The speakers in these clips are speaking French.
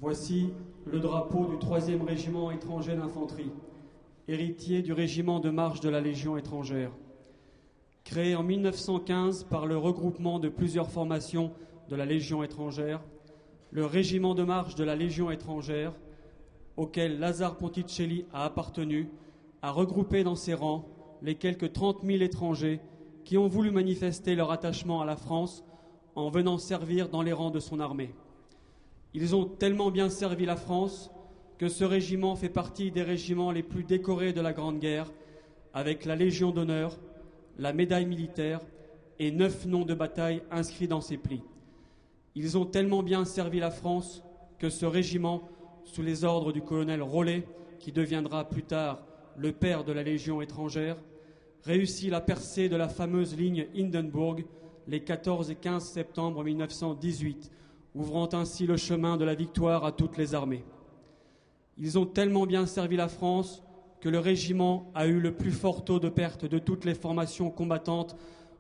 Voici le drapeau du 3e régiment étranger d'infanterie, héritier du régiment de marche de la Légion étrangère. Créé en 1915 par le regroupement de plusieurs formations de la Légion étrangère, le régiment de marche de la Légion étrangère, auquel Lazare Ponticelli a appartenu, a regroupé dans ses rangs les quelques 30 000 étrangers qui ont voulu manifester leur attachement à la France en venant servir dans les rangs de son armée. Ils ont tellement bien servi la France que ce régiment fait partie des régiments les plus décorés de la Grande Guerre, avec la Légion d'honneur, la médaille militaire et 9 noms de bataille inscrits dans ses plis. Ils ont tellement bien servi la France que ce régiment, sous les ordres du colonel Rollet, qui deviendra plus tard le père de la Légion étrangère, réussit la percée de la fameuse ligne Hindenburg les 14 et 15 septembre 1918, ouvrant ainsi le chemin de la victoire à toutes les armées. Ils ont tellement bien servi la France que le régiment a eu le plus fort taux de perte de toutes les formations combattantes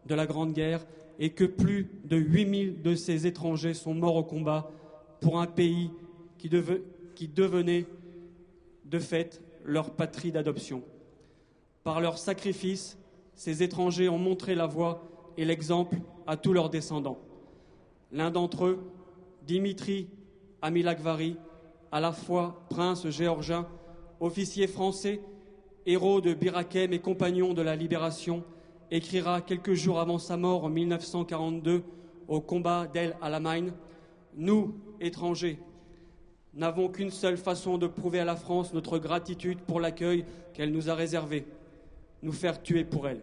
de la Grande Guerre et que plus de 8000 de ces étrangers sont morts au combat pour un pays qui devenait de fait leur patrie d'adoption. Par leur sacrifice, ces étrangers ont montré la voie et l'exemple à tous leurs descendants. L'un d'entre eux, Dimitri Amilakvari, à la fois prince géorgien, officier français, héros de Bir Hakeim et compagnon de la Libération, écrira quelques jours avant sa mort en 1942 au combat d'El Alamein: « Nous, étrangers, n'avons qu'une seule façon de prouver à la France notre gratitude pour l'accueil qu'elle nous a réservé, nous faire tuer pour elle. »